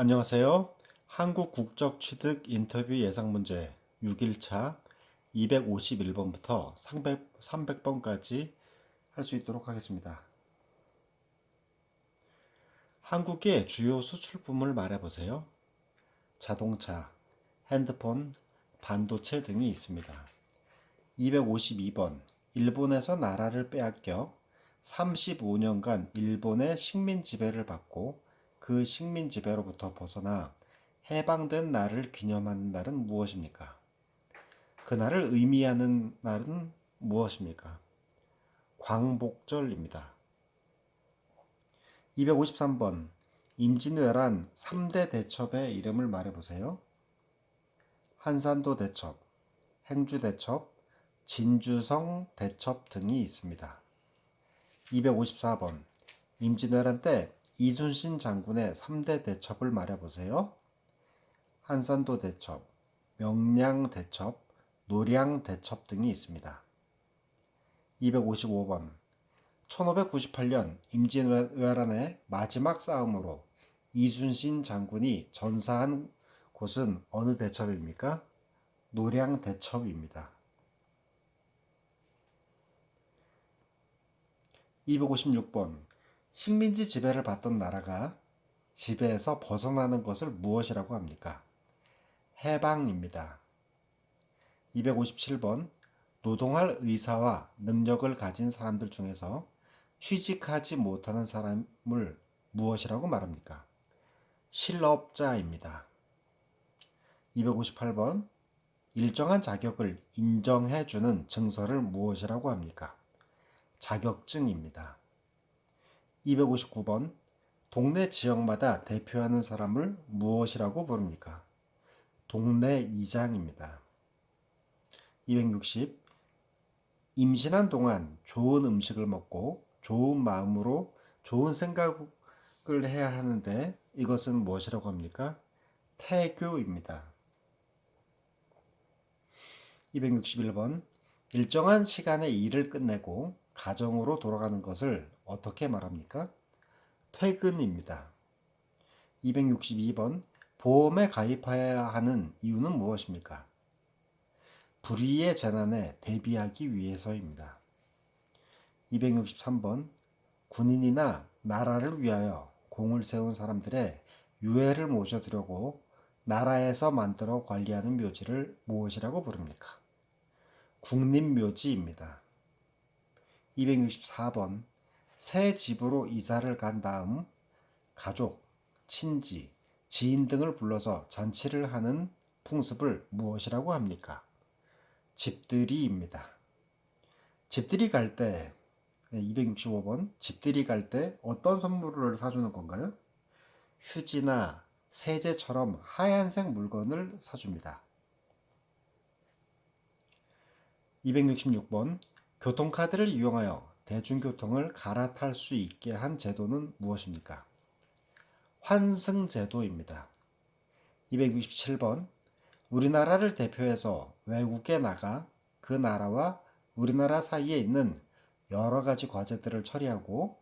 안녕하세요. 한국 국적 취득 인터뷰 예상 문제 6일차 251번부터 300번까지 할 수 있도록 하겠습니다. 한국의 주요 수출품을 말해보세요. 자동차, 핸드폰, 반도체 등이 있습니다. 252번. 일본에서 나라를 빼앗겨 35년간 일본의 식민 지배를 받고 그 식민 지배로부터 벗어나 해방된 날을 기념하는 날은 무엇입니까? 그날을 의미하는 날은 무엇입니까? 광복절입니다. 253번. 임진왜란 3대 대첩의 이름을 말해보세요. 한산도 대첩, 행주 대첩, 진주성 대첩 등이 있습니다. 254번. 임진왜란 때 이순신 장군의 3대 대첩을 말해보세요. 한산도 대첩, 명량 대첩, 노량 대첩 등이 있습니다. 255번. 1598년 임진왜란의 마지막 싸움으로 이순신 장군이 전사한 곳은 어느 대첩입니까? 노량 대첩입니다. 256번. 식민지 지배를 받던 나라가 지배에서 벗어나는 것을 무엇이라고 합니까? 해방입니다. 257번. 노동할 의사와 능력을 가진 사람들 중에서 취직하지 못하는 사람을 무엇이라고 말합니까? 실업자입니다. 258번. 일정한 자격을 인정해주는 증서를 무엇이라고 합니까? 자격증입니다. 259번. 동네 지역마다 대표하는 사람을 무엇이라고 부릅니까? 동네 이장입니다. 260. 임신한 동안 좋은 음식을 먹고 좋은 마음으로 좋은 생각을 해야 하는데 이것은 무엇이라고 합니까? 태교입니다. 261번. 일정한 시간에 일을 끝내고 가정으로 돌아가는 것을 어떻게 말합니까? 퇴근입니다. 262번. 보험에 가입해야 하는 이유는 무엇입니까? 불의의 재난에 대비하기 위해서입니다. 263번. 군인이나 나라를 위하여 공을 세운 사람들의 유해를 모셔두려고 나라에서 만들어 관리하는 묘지를 무엇이라고 부릅니까? 국립묘지입니다. 264번. 새 집으로 이사를 간 다음 가족, 친지, 지인 등을 불러서 잔치를 하는 풍습을 무엇이라고 합니까? 집들이입니다. 집들이 갈 때, 265번. 집들이 갈 때 어떤 선물을 사주는 건가요? 휴지나 세제처럼 하얀색 물건을 사줍니다. 266번. 교통카드를 이용하여 대중교통을 갈아탈 수 있게 한 제도는 무엇입니까? 환승제도입니다. 267번. 우리나라를 대표해서 외국에 나가 그 나라와 우리나라 사이에 있는 여러 가지 과제들을 처리하고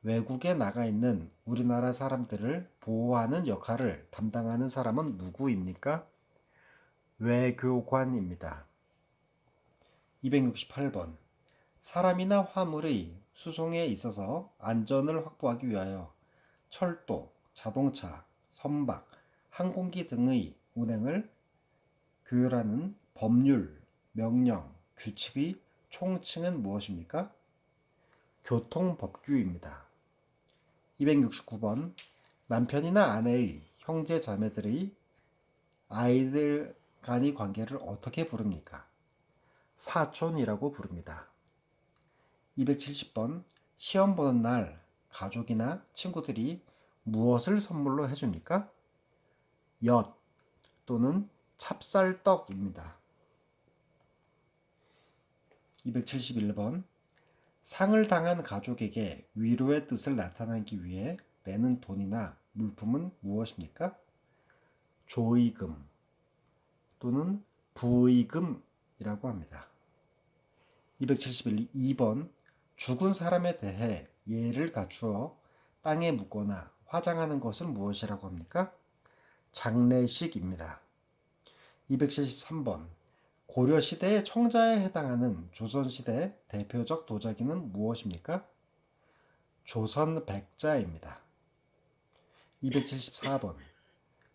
외국에 나가 있는 우리나라 사람들을 보호하는 역할을 담당하는 사람은 누구입니까? 외교관입니다. 268번. 사람이나 화물의 수송에 있어서 안전을 확보하기 위하여 철도, 자동차, 선박, 항공기 등의 운행을 규율하는 법률, 명령, 규칙의 총칭은 무엇입니까? 교통법규입니다. 269번. 남편이나 아내의 형제 자매들의 아이들 간의 관계를 어떻게 부릅니까? 사촌이라고 부릅니다. 270번. 시험 보는 날 가족이나 친구들이 무엇을 선물로 해줍니까? 엿 또는 찹쌀떡입니다. 271번. 상을 당한 가족에게 위로의 뜻을 나타내기 위해 내는 돈이나 물품은 무엇입니까? 조의금 또는 부의금이라고 합니다. 272번. 죽은 사람에 대해 예를 갖추어 땅에 묻거나 화장하는 것을 무엇이라고 합니까? 장례식입니다. 273번. 고려시대의 청자에 해당하는 조선시대 대표적 도자기는 무엇입니까? 조선백자입니다. 274번.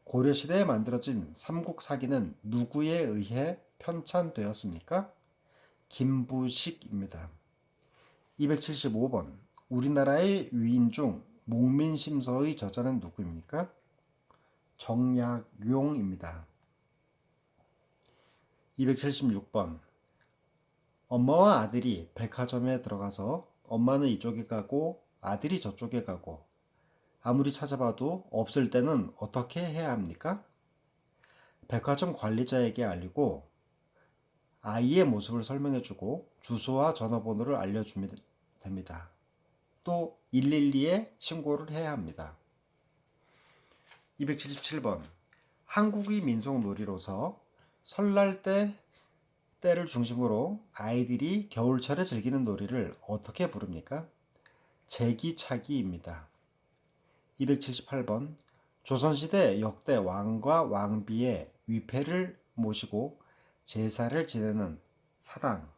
고려시대에 만들어진 삼국사기는 누구에 의해 편찬되었습니까? 김부식입니다. 275번. 우리나라의 위인 중 목민심서의 저자는 누구입니까? 정약용입니다. 276번. 엄마와 아들이 백화점에 들어가서 엄마는 이쪽에 가고 아들이 저쪽에 가고 아무리 찾아봐도 없을 때는 어떻게 해야 합니까? 백화점 관리자에게 알리고 아이의 모습을 설명해주고 주소와 전화번호를 알려주면 됩니다. 또 112에 신고를 해야 합니다. 277번. 한국의 민속놀이로서 설날 때를 중심으로 아이들이 겨울철에 즐기는 놀이를 어떻게 부릅니까? 제기차기입니다. 278번. 조선시대 역대 왕과 왕비의 위패를 모시고 제사를 지내는 사당,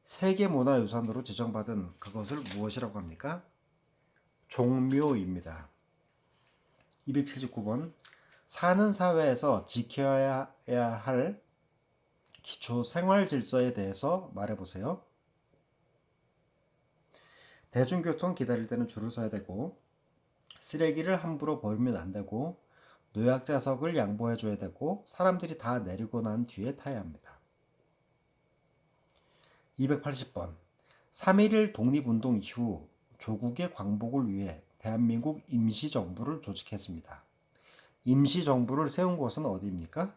세계문화유산으로 지정받은 그것을 무엇이라고 합니까? 종묘입니다. 279번. 사는 사회에서 지켜야 할 기초 생활 질서에 대해서 말해보세요. 대중교통 기다릴 때는 줄을 서야 되고, 쓰레기를 함부로 버리면 안 되고, 노약자석을 양보해줘야 되고, 사람들이 다 내리고 난 뒤에 타야 합니다. 280번. 3.1 독립운동 이후 조국의 광복을 위해 대한민국 임시정부를 조직했습니다. 임시정부를 세운 곳은 어디입니까?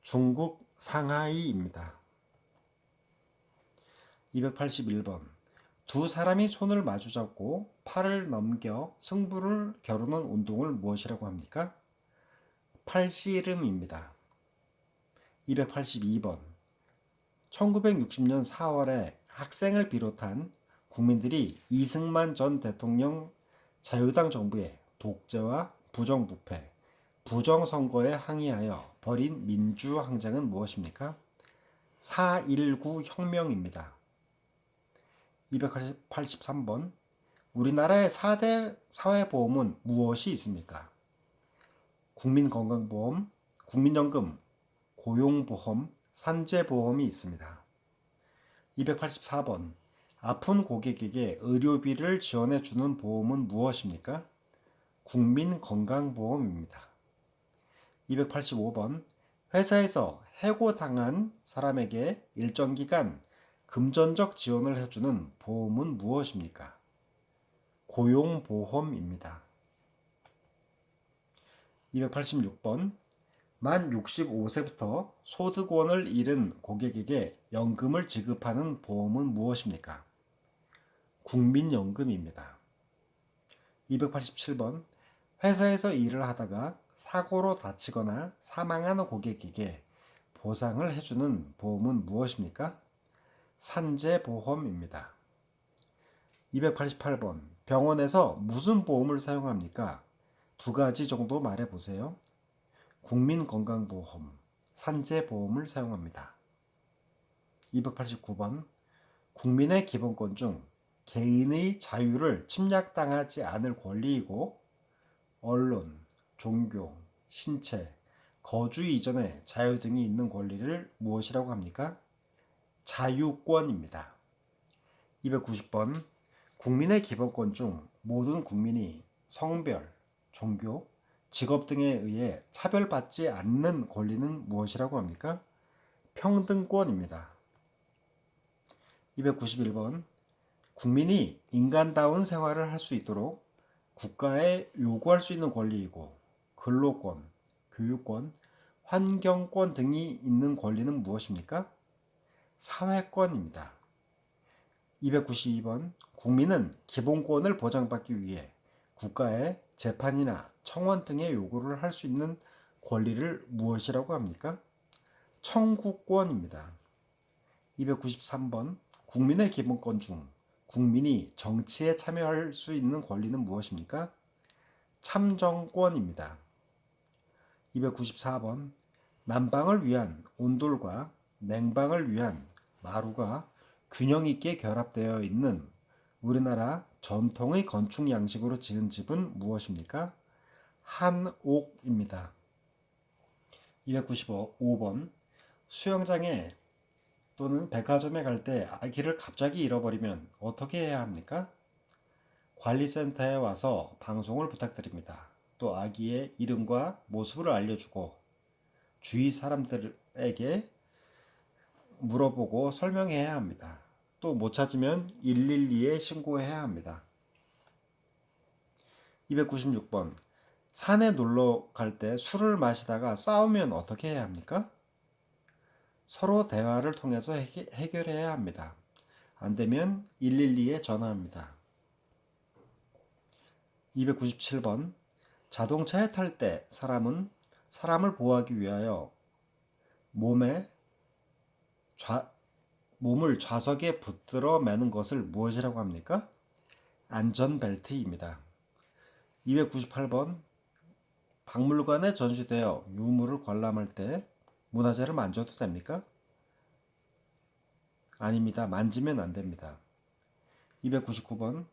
중국 상하이입니다. 281번. 두 사람이 손을 마주잡고 팔을 넘겨 승부를 겨루는 운동을 무엇이라고 합니까? 팔씨름입니다. 282번. 1960년 4월에 학생을 비롯한 국민들이 이승만 전 대통령 자유당 정부의 독재와 부정부패, 부정선거에 항의하여 벌인 민주항쟁은 무엇입니까? 4.19 혁명입니다. 283번. 우리나라의 4대 사회보험은 무엇이 있습니까? 국민건강보험, 국민연금, 고용보험, 산재보험이 있습니다. 284번. 아픈 고객에게 의료비를 지원해주는 보험은 무엇입니까? 국민건강보험입니다. 285번. 회사에서 해고당한 사람에게 일정 기간 금전적 지원을 해주는 보험은 무엇입니까? 고용보험입니다. 286번. 만 65세부터 소득원을 잃은 고객에게 연금을 지급하는 보험은 무엇입니까? 국민연금입니다. 287번. 회사에서 일을 하다가 사고로 다치거나 사망하는 고객에게 보상을 해주는 보험은 무엇입니까? 산재보험입니다. 288번. 병원에서 무슨 보험을 사용합니까? 두 가지 정도 말해보세요. 국민건강보험, 산재보험을 사용합니다. 289번. 국민의 기본권 중 개인의 자유를 침략당하지 않을 권리이고 언론, 종교, 신체, 거주 이전의 자유 등이 있는 권리를 무엇이라고 합니까? 자유권입니다. 290번. 국민의 기본권 중 모든 국민이 성별, 종교, 직업 등에 의해 차별받지 않는 권리는 무엇이라고 합니까? 평등권입니다. 291번. 국민이 인간다운 생활을 할 수 있도록 국가에 요구할 수 있는 권리이고 근로권, 교육권, 환경권 등이 있는 권리는 무엇입니까? 사회권입니다. 292번. 국민은 기본권을 보장받기 위해 국가에 재판이나 청원 등의 요구를 할 수 있는 권리를 무엇이라고 합니까? 청구권입니다. 293번. 국민의 기본권 중 국민이 정치에 참여할 수 있는 권리는 무엇입니까? 참정권입니다. 294번. 난방을 위한 온돌과 냉방을 위한 마루가 균형 있게 결합되어 있는 우리나라 전통의 건축 양식으로 지은 집은 무엇입니까? 한옥입니다. 295번. 수영장에 또는 백화점에 갈 때 아기를 갑자기 잃어버리면 어떻게 해야 합니까? 관리센터에 와서 방송을 부탁드립니다. 또 아기의 이름과 모습을 알려주고 주위 사람들에게 물어보고 설명해야 합니다. 또 못 찾으면 112에 신고해야 합니다. 296번. 산에 놀러 갈 때 술을 마시다가 싸우면 어떻게 해야 합니까? 서로 대화를 통해서 해결해야 합니다. 안 되면 112에 전화합니다. 297번. 자동차에 탈 때 사람을 보호하기 위하여 몸을 좌석에 붙들어 매는 것을 무엇이라고 합니까? 안전벨트입니다. 298번. 박물관에 전시되어 유물을 관람할 때 문화재를 만져도 됩니까? 아닙니다. 만지면 안 됩니다. 299번.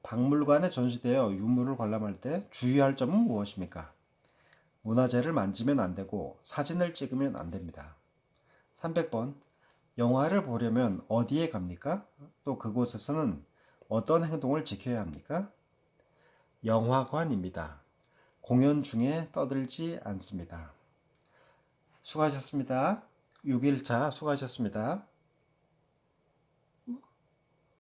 박물관에 전시되어 유물을 관람할 때 주의할 점은 무엇입니까? 문화재를 만지면 안 되고 사진을 찍으면 안 됩니다. 300번. 영화를 보려면 어디에 갑니까? 또 그곳에서는 어떤 행동을 지켜야 합니까? 영화관입니다. 공연 중에 떠들지 않습니다. 수고하셨습니다. 6일차 수고하셨습니다.